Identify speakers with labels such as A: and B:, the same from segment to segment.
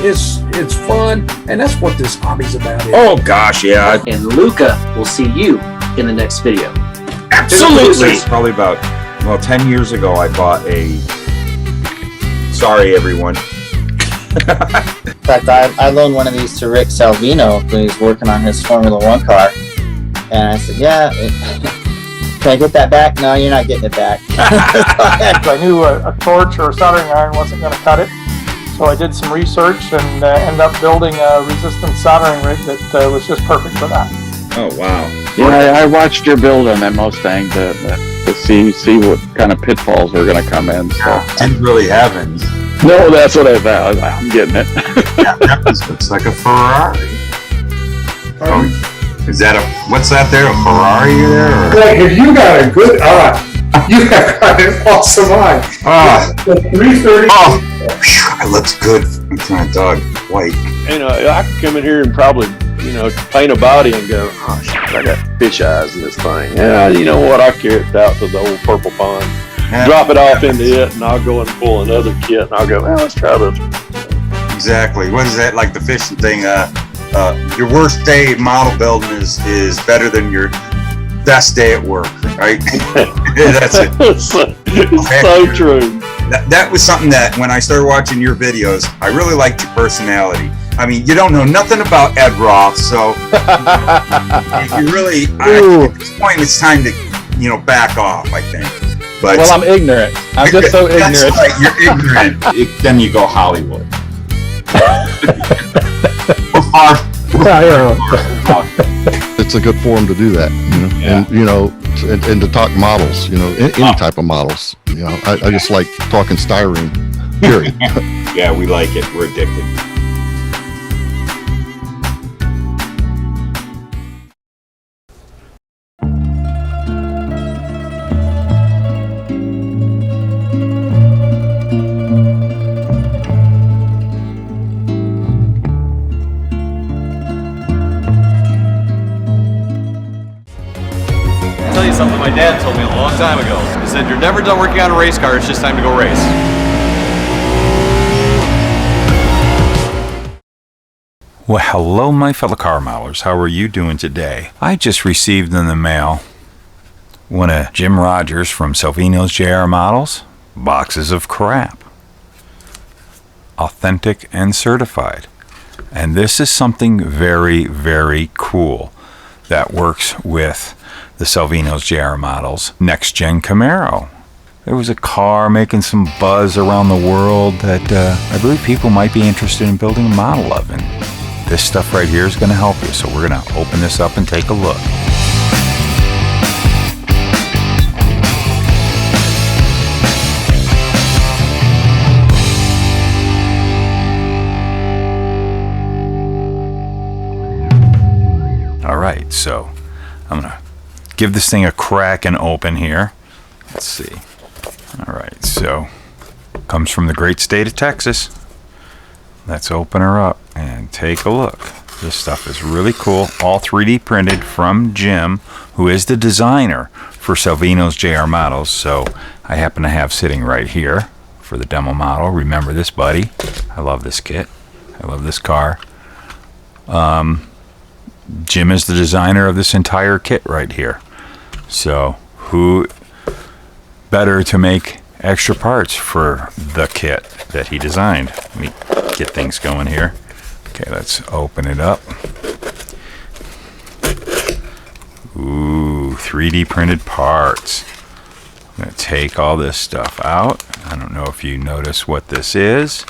A: It's fun, and that's what this hobby's about.
B: Oh gosh, yeah.
C: And Luka will see you in the next video.
B: Absolutely. Probably about 10 years ago, I bought a. Sorry, everyone.
D: In fact, I loaned one of these to Rick Salvino when he was working on his Formula One car, and I said, "Yeah, can I get that back?" "No, you're not getting it back."
E: I knew a torch or a soldering iron wasn't going to cut it, so I did some research and ended up building a resistance soldering rig that was just perfect for that.
B: Oh wow!
F: Yeah, I watched your build on that Mustang to see what kind of pitfalls were going to come in. So
B: Didn't really have any.
F: no, that's what I thought. I'm getting it.
B: That looks like a Ferrari. Is that what's that there? A Ferrari there? Or?
A: Like, if you got a good eye, you have got an awesome eye. The 330.
B: Oh, it looks good. It's my dog, white.
G: I could come in here and probably, paint a body and go, oh shit, I got fish eyes in this thing. Yeah, you know what? I'll carry it out to the old purple pond, drop it off into it, and I'll go and pull another kit, and I'll go, well, let's try this.
B: Exactly. What is that? Like the fishing thing? Your worst day model building is better than your best day at work, right? That's it.
G: It's so true.
B: That was something that when I started watching your videos, I really liked your personality. I mean, you don't know nothing about Ed Roth, so you really, at this point, it's time to, back off, I think. But
F: Well, I'm ignorant. I'm just so ignorant.
B: That's right, you're ignorant. Then you go Hollywood.
H: It's a good forum to do that, and to talk models, any type of models. I just like talking styrene, period.
B: Yeah, we like it. We're addicted.
I: I'll tell you something my dad told me a long time ago. He said, you're never done working on a race car, it's just time to go race.
J: Well, hello my fellow car modelers. How are you doing today? I just received in the mail one of Jim Rogers from Salvino's JR Models boxes of crap. Authentic and certified. And this is something very, very cool that works with the Salvino's JR Models Next Gen Camaro. There was a car making some buzz around the world that I believe people might be interested in building a model of, and this stuff right here is going to help you. So we're going to open this up and take a look. All right, so I'm going to give this thing a crack and open here. Let's see. All right, so comes from the great state of Texas. Let's open her up and take a look. This stuff is really cool. All 3D printed from Jim, who is the designer for Salvino's JR Models. So I happen to have sitting right here for the demo model. Remember this, buddy. I love this kit. I love this car. Jim is the designer of this entire kit right here. So who better to make extra parts for the kit that he designed? Let me get things going here. Okay, let's open it up. Ooh, 3D printed parts. I'm going to take all this stuff out. I don't know if you notice what this is.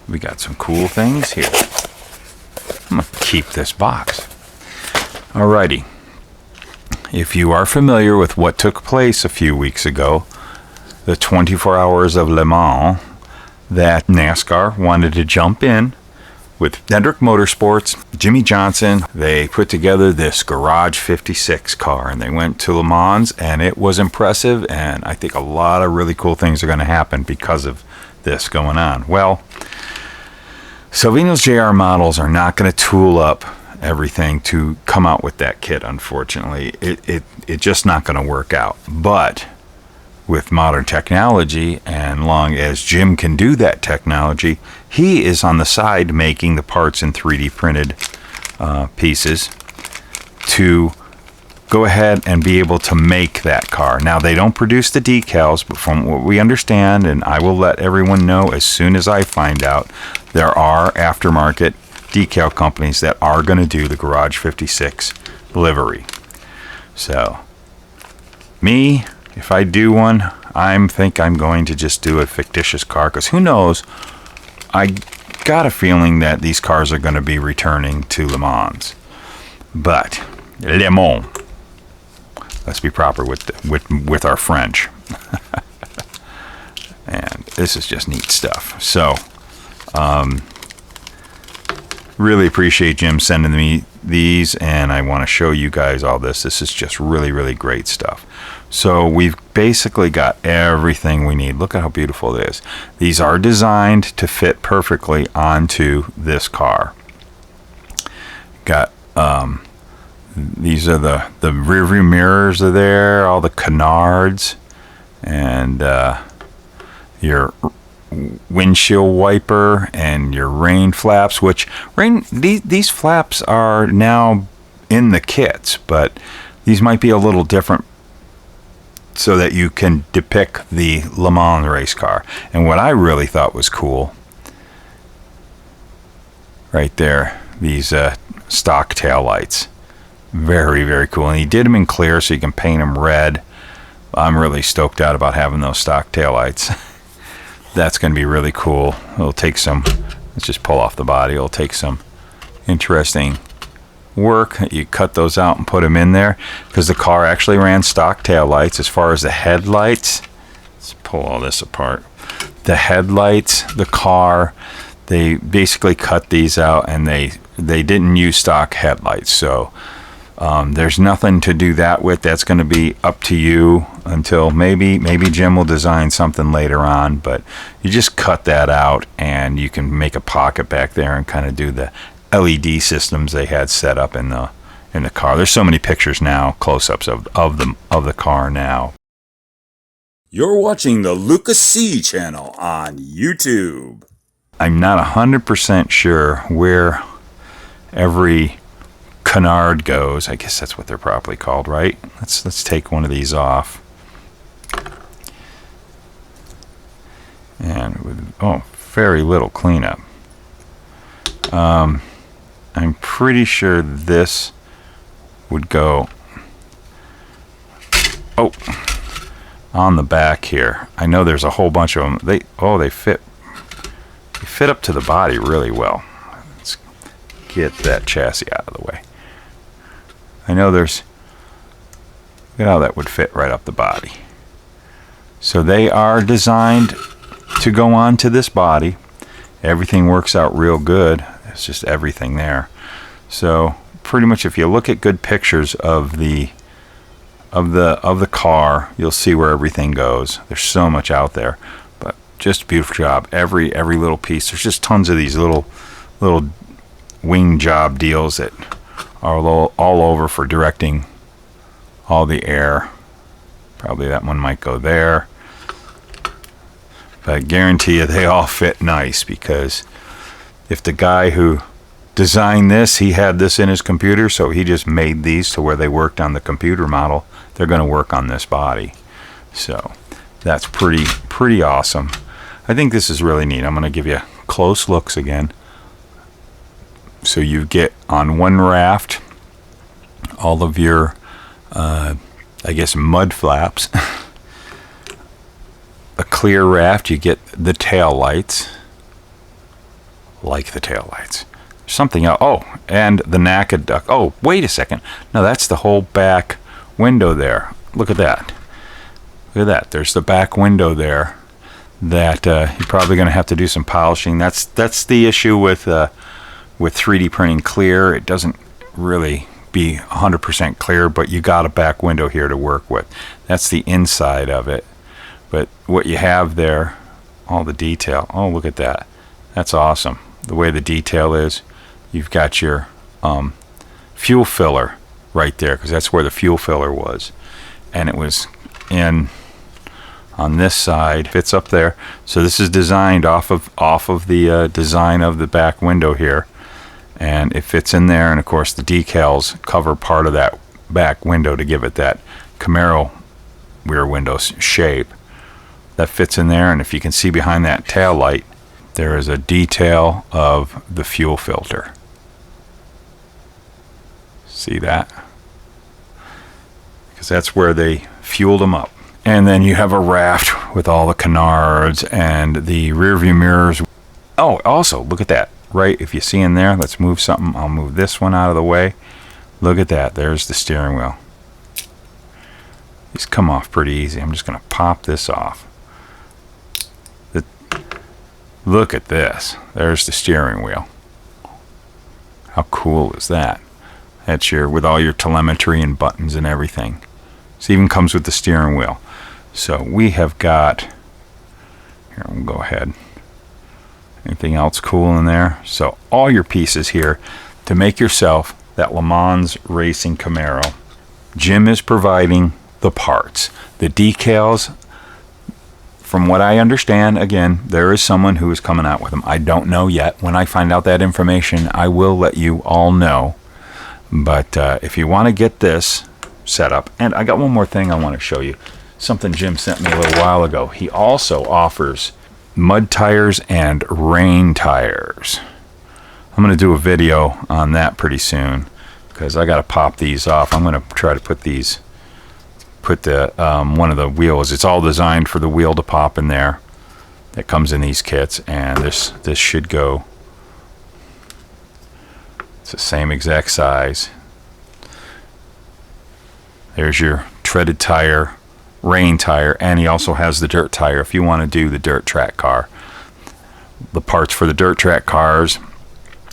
J: We got some cool things here. I'm going to keep this box. Alrighty. If you are familiar with what took place a few weeks ago, the 24 Hours of Le Mans, that NASCAR wanted to jump in with Hendrick Motorsports, Jimmy Johnson. They put together this Garage 56 car and they went to Le Mans, and it was impressive, and I think a lot of really cool things are going to happen because of this going on. Well, Salvino's JR Models are not going to tool up everything to come out with that kit, unfortunately. It's just not going to work out. But with modern technology, and long as Jim can do that technology, he is on the side making the parts in 3D printed pieces to go ahead and be able to make that car. Now, they don't produce the decals, but from what we understand, and I will let everyone know as soon as I find out, there are aftermarket decal companies that are going to do the Garage 56 livery. So, me, if I do one, I think I'm going to just do a fictitious car, because who knows, I got a feeling that these cars are going to be returning to Le Mans. But, Le Mans. Let's be proper with our French. And this is just neat stuff. So, really appreciate Jim sending me these, and I want to show you guys all this. This is just really, really great stuff. So we've basically got everything we need. Look at how beautiful it is. These are designed to fit perfectly onto this car. Got these are the rear view mirrors are there, all the canards, and your windshield wiper and your rain flaps, which these flaps are now in the kits, but these might be a little different so that you can depict the Le Mans race car. And what I really thought was cool right there, these stock tail lights. Very, very cool. And he did them in clear so you can paint them red. I'm really stoked out about having those stock tail lights. That's going to be really cool. It'll take some, let's just pull off the body. It'll take some interesting work. You cut those out and put them in there, because the car actually ran stock tail lights. As far as the headlights, let's pull all this apart. The headlights, the car, they basically cut these out, and they didn't use stock headlights. So there's nothing to do that with. That's going to be up to you until maybe Jim will design something later on, but you just cut that out and you can make a pocket back there and kind of do the LED systems they had set up in the car. There's so many pictures now, close-ups of the car now.
B: You're watching the Luka C channel on YouTube.
J: I'm not 100% sure where every canard goes. I guess that's what they're properly called, right? Let's take one of these off. And with very little cleanup. I'm pretty sure this would go on the back here. I know there's a whole bunch of them. They fit up to the body really well. Let's get that chassis out of the way. I know there's, look at how that would fit right up the body. So they are designed to go onto this body. Everything works out real good. It's just everything there. So pretty much if you look at good pictures of the car, you'll see where everything goes. There's so much out there, but just a beautiful job. Every little piece. There's just tons of these little wing job deals that are all over for directing all the air. Probably that one might go there, but I guarantee you they all fit nice, because if the guy who designed this, he had this in his computer, so he just made these to where they worked on the computer model, they're going to work on this body. So that's pretty awesome. I think this is really neat. I'm going to give you close looks again. So you get on one raft all of your I guess mud flaps. A clear raft, you get the tail lights, like the tail lights. Something else. Oh, and the naked duck. Oh, wait a second. No, that's the whole back window there. Look at that. Look at that. There's the back window there that you're probably going to have to do some polishing. That's the issue with 3D printing clear. It doesn't really be 100% clear, but you got a back window here to work with. That's the inside of it. But what you have there, all the detail. Oh, look at that. That's awesome. The way the detail is. You've got your fuel filler right there, because that's where the fuel filler was. And it was in on this side fits up there. So this is designed off of the design of the back window here, and it fits in there. And of course the decals cover part of that back window to give it that Camaro rear window shape. That fits in there. And if you can see behind that tail light, there is a detail of the fuel filter. See that? Because that's where they fueled them up. And then you have a raft with all the canards and the rear view mirrors. Oh, also look at that, right? If you see in there, let's move something. I'll move this one out of the way. Look at that. There's the steering wheel. These come off pretty easy. I'm just going to pop this off. Look at this. There's the steering wheel. How cool is that? That's your, with all your telemetry and buttons and everything. It even comes with the steering wheel. So we have got, here, we'll go ahead. Anything else cool in there? So all your pieces here to make yourself that Le Mans Racing Camaro. Jim is providing the parts, the decals. From what I understand, again, there is someone who is coming out with them. I don't know yet. When I find out that information, I will let you all know. But if you want to get this set up, and I got one more thing I want to show you. Something Jim sent me a little while ago. He also offers mud tires and rain tires. I'm going to do a video on that pretty soon because I got to pop these off. I'm going to try to put the one of the wheels. It's all designed for the wheel to pop in there. That comes in these kits, and this should go. It's the same exact size. There's your treaded tire, rain tire, and he also has the dirt tire if you want to do the dirt track car. The parts for the dirt track cars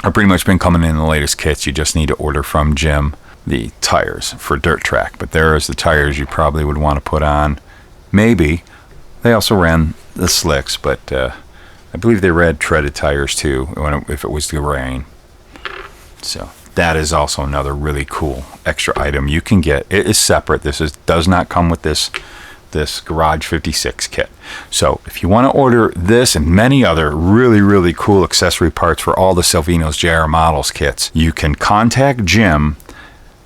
J: are pretty much been coming in the latest kits. You just need to order from Jim the tires for dirt track. But there is the tires you probably would want to put on. Maybe. They also ran the slicks, but I believe they ran treaded tires too if it was the rain. So that is also another really cool extra item you can get. It is separate. Does not come with this Garage 56 kit. So if you want to order this and many other really, really cool accessory parts for all the Salvino's JR Models kits, you can contact Jim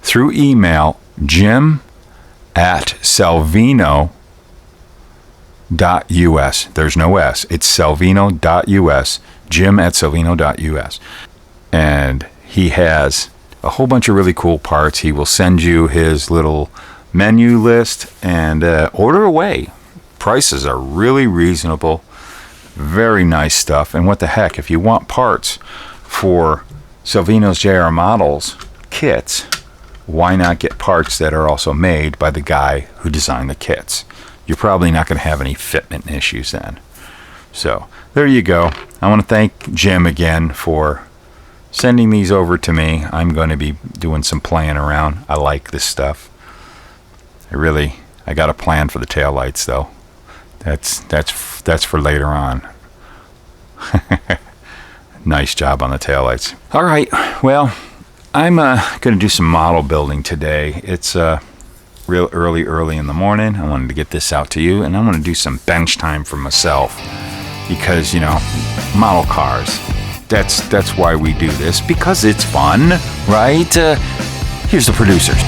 J: through email, jim@salvino.us. There's no S. It's salvino.us. jim@salvino.us. And he has a whole bunch of really cool parts. He will send you his little menu list and order away. Prices are really reasonable. Very nice stuff. And what the heck, if you want parts for Salvino's JR Models kits, why not get parts that are also made by the guy who designed the kits? You're probably not going to have any fitment issues then. So there you go. I want to thank Jim again for sending these over to me. I'm going to be doing some playing around. I like this stuff. I got a plan for the taillights though. That's for later on. Nice job on the taillights. All right, well, I'm going to do some model building today. It's real early in the morning. I wanted to get this out to you, and I'm going to do some bench time for myself because, you know, model cars. That's why we do this, because it's fun, right? Here's the producers.